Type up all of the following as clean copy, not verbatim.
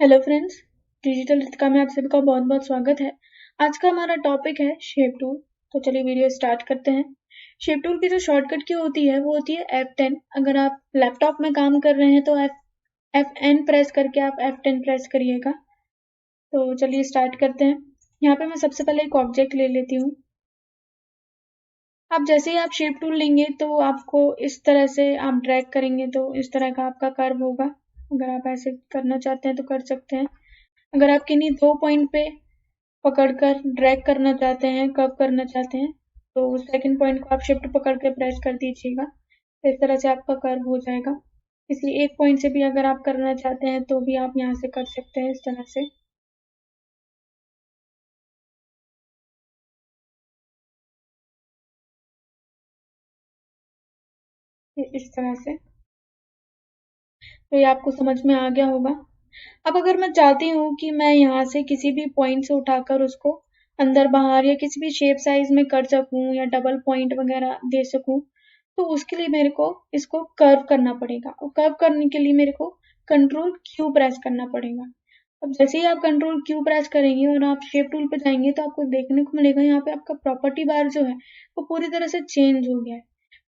Hello friends, digital Ritika में आप सभी का बहुत बहुत स्वागत है। आज का हमारा टॉपिक है शेप टूल। तो चलिए वीडियो स्टार्ट करते हैं। शेप टूल की जो शॉर्टकट की होती है वो होती है F10। अगर आप लैपटॉप में काम कर रहे हैं तो F10 प्रेस करके आप F10 प्रेस करिएगा। तो चलिए स्टार्ट करते हैं। यहाँ पे मैं सबसे पहले एक ऑब्जेक्ट ले लेती हूँ। अब जैसे ही आप शेप टूल लेंगे तो आपको इस तरह से आप ड्रैग करेंगे तो इस तरह का आपका कर्व होगा। अगर आप ऐसे करना चाहते हैं तो कर सकते हैं। अगर आप किन्हीं दो पॉइंट पे पकड़कर ड्रैग करना चाहते हैं, कर्व करना चाहते हैं, तो सेकंड पॉइंट को आप शिफ्ट पकड़ के प्रेस कर दीजिएगा। तो इस तरह से आपका कर्व हो जाएगा। किसी एक पॉइंट से भी अगर आप करना चाहते हैं तो भी आप यहाँ से कर सकते हैं इस तरह से। इस तरह से तो ये आपको समझ में आ गया होगा। अब अगर मैं चाहती हूँ कि मैं यहाँ से किसी भी पॉइंट से उठाकर उसको अंदर बाहर या किसी भी शेप साइज में कर सकूं या डबल पॉइंट वगैरह दे सकूं, तो उसके लिए मेरे को इसको कर्व करना पड़ेगा। और कर्व करने के लिए मेरे को कंट्रोल क्यू प्रेस करना पड़ेगा। अब जैसे ही आप कंट्रोल क्यू प्रेस करेंगे और आप शेप टूल पे जाएंगे तो आपको देखने को मिलेगा यहाँ पे आपका प्रॉपर्टी बार जो है वो पूरी तरह से चेंज हो गया है।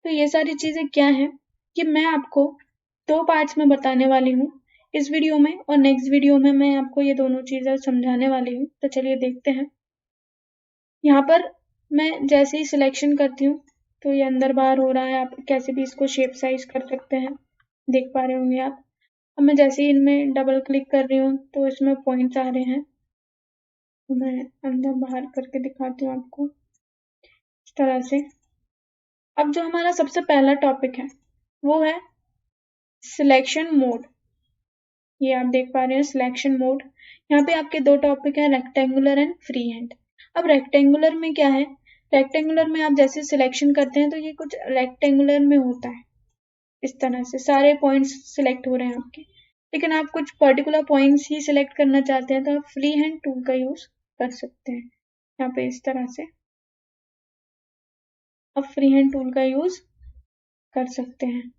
तो ये सारी चीजें क्या है कि मैं आपको दो पार्ट्स में बताने वाली हूँ इस वीडियो में, और नेक्स्ट वीडियो में मैं आपको ये दोनों चीजें समझाने वाली हूँ। तो चलिए देखते हैं। यहाँ पर मैं जैसे ही सिलेक्शन करती हूँ तो ये अंदर बाहर हो रहा है। आप कैसे भी इसको शेप साइज कर सकते हैं, देख पा रहे होंगे आप। अब मैं जैसे ही इनमें डबल क्लिक कर रही हूँ तो इसमें पॉइंट्स आ रहे हैं। तो मैं अंदर बाहर करके दिखाती हूँ आपको इस तरह से। अब जो हमारा सबसे पहला टॉपिक है वो है सिलेक्शन मोड। ये आप देख पा रहे हैं सिलेक्शन मोड। यहाँ पे आपके दो टॉपिक हैं, रेक्टेंगुलर एंड फ्री हैंड। अब रेक्टेंगुलर में क्या है, रेक्टेंगुलर में आप जैसे सिलेक्शन करते हैं तो ये कुछ रेक्टेंगुलर में होता है। इस तरह से सारे पॉइंट्स सिलेक्ट हो रहे हैं आपके, लेकिन आप कुछ पर्टिकुलर पॉइंट्स ही सिलेक्ट करना चाहते हैं तो आप फ्री हैंड टूल का यूज कर सकते हैं। यहाँ पे इस तरह से आप फ्री हैंड टूल का यूज कर सकते हैं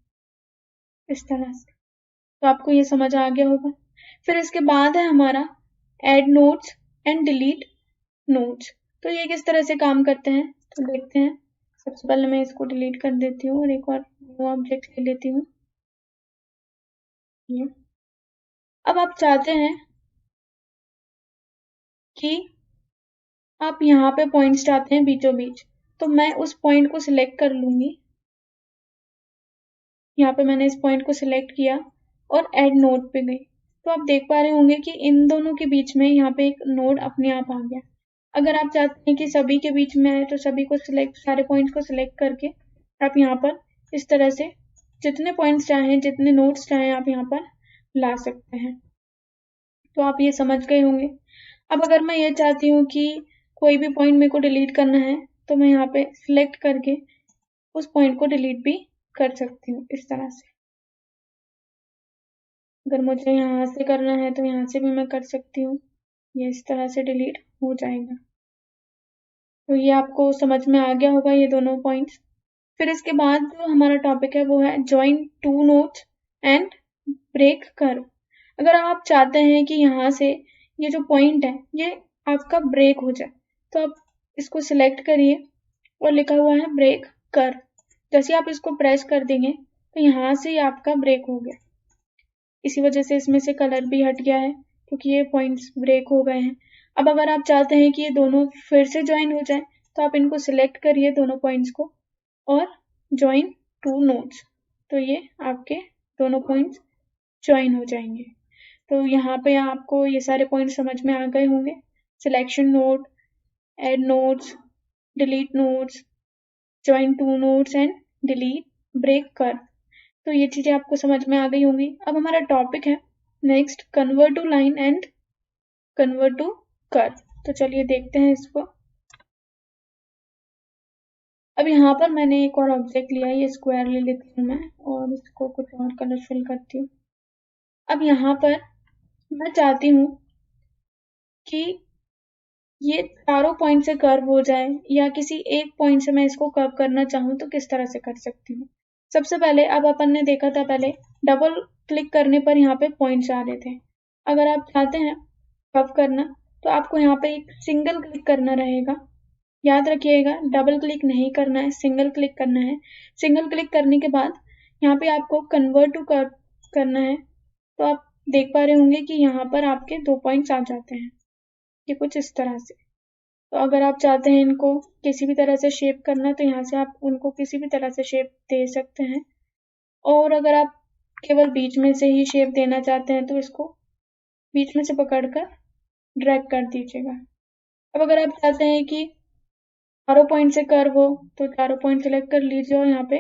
इस तरह से। तो आपको ये समझ आ गया होगा। फिर इसके बाद है हमारा add notes and delete notes. तो ये किस तरह से काम करते हैं तो देखते हैं। सबसे पहले मैं इसको डिलीट कर देती हूँ और एक और न्यू ऑब्जेक्ट ले लेती हूँ। ये अब आप चाहते हैं कि आप यहाँ पे पॉइंट्स चाहते हैं बीचों बीच, तो मैं उस पॉइंट को सिलेक्ट कर लूंगी। यहाँ पे मैंने इस पॉइंट को सिलेक्ट किया और ऐड नोड पे गई। तो आप देख पा रहे होंगे कि इन दोनों के बीच में यहाँ पे एक नोड अपने आप आ गया। अगर आप चाहते हैं कि सभी के बीच में आए तो सभी को सिलेक्ट, सारे पॉइंट्स को सिलेक्ट करके आप यहाँ पर इस तरह से जितने पॉइंट्स चाहें, जितने नोड्स चाहें आप यहाँ पर ला सकते हैं। तो आप ये समझ गए होंगे। अब अगर मैं ये चाहती हूँ कि कोई भी पॉइंट मेरे को डिलीट करना है तो मैं यहाँ पे सिलेक्ट करके उस पॉइंट को डिलीट भी कर सकती हूँ इस तरह से। अगर मुझे यहाँ से करना है तो यहाँ से भी मैं कर सकती हूँ। ये इस तरह से डिलीट हो जाएगा। तो ये आपको समझ में आ गया होगा ये दोनों पॉइंट्स। फिर इसके बाद जो हमारा टॉपिक है वो है join two nodes and break curve. अगर आप चाहते हैं कि यहाँ से ये जो पॉइंट है ये आपका ब्रेक हो जाए तो आप इसको सिलेक्ट करिए और लिखा हुआ है ब्रेक कर्व। जैसे आप इसको प्रेस कर देंगे तो यहाँ से आपका ब्रेक हो गया। इसी वजह से इसमें से कलर भी हट गया है क्योंकि ये पॉइंट्स ब्रेक हो गए हैं। अब अगर आप चाहते हैं कि ये दोनों फिर से ज्वाइन हो जाए तो आप इनको सिलेक्ट करिए दोनों पॉइंट्स को और ज्वाइन टू नोड्स। तो ये आपके दोनों पॉइंट्स ज्वाइन हो जाएंगे। तो यहाँ पे आपको ये सारे पॉइंट्स समझ में आ गए होंगे। Selection node, add nodes, delete nodes, join two nodes and delete, break curve. तो ये चीजें आपको समझ में आ गई होंगी। अब हमारा टॉपिक है next convert to line and convert to curve. तो चलिए देखते हैं इसको। अब यहाँ पर मैंने एक और ऑब्जेक्ट लिया है, ये स्क्वायर ले लेती हूँ मैं और इसको कुछ और कलरफुल करती हूँ। अब यहाँ पर मैं चाहती हूँ कि ये चारों पॉइंट से कर्व हो जाए या किसी एक पॉइंट से मैं इसको कर्व करना चाहूँ तो किस तरह से कर सकती हूँ। सबसे पहले अब अपन ने देखा था पहले डबल क्लिक करने पर यहाँ पे पॉइंट्स आ रहे थे। अगर आप चाहते हैं कर्व करना तो आपको यहाँ पे एक सिंगल क्लिक करना रहेगा। याद रखिएगा, डबल क्लिक नहीं करना है, सिंगल क्लिक करना है। सिंगल क्लिक करने के बाद यहाँ पे आपको कन्वर्ट टू कर्व करना है। तो आप देख पा रहे होंगे कि यहाँ पर आपके 2 पॉइंट्स आ जाते हैं, ये कुछ इस तरह से। तो अगर आप चाहते हैं इनको किसी भी तरह से शेप करना तो यहाँ से आप उनको किसी भी तरह से शेप दे सकते हैं। और अगर आप केवल बीच में से ही शेप देना चाहते हैं तो इसको बीच में से पकड़कर ड्रैग कर दीजिएगा। अब अगर आप चाहते हैं कि चारों पॉइंट से कर्व हो तो चारों पॉइंट सेलेक्ट कर लीजिए और यहाँ पे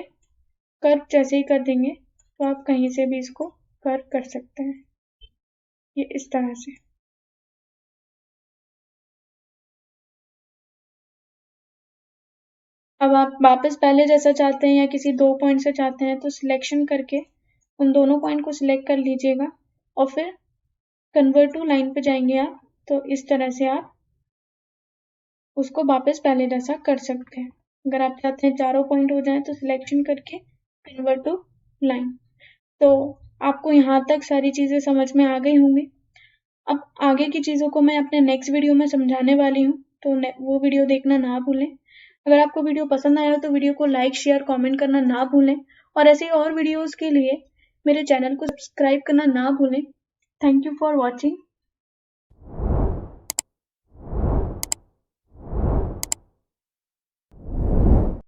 कर्व जैसे ही कर देंगे तो आप कहीं से भी इसको कर्व कर सकते हैं, ये इस तरह से। अब आप वापस पहले जैसा चाहते हैं या किसी 2 पॉइंट से चाहते हैं तो सिलेक्शन करके उन दोनों पॉइंट को सिलेक्ट कर लीजिएगा और फिर कन्वर्ट टू लाइन पे जाएंगे आप, तो इस तरह से आप उसको वापस पहले जैसा कर सकते हैं। अगर आप चाहते हैं चारों पॉइंट हो जाएं तो सिलेक्शन करके कन्वर्ट टू लाइन। तो आपको यहाँ तक सारी चीज़ें समझ में आ गई होंगी। अब आगे की चीज़ों को मैं अपने नेक्स्ट वीडियो में समझाने वाली हूँ, तो वो वीडियो देखना ना भूलें। अगर आपको वीडियो पसंद आया हो तो वीडियो को लाइक शेयर कमेंट करना ना भूलें और ऐसे और वीडियोस के लिए मेरे चैनल को सब्सक्राइब करना ना भूलें। Thank you for watching.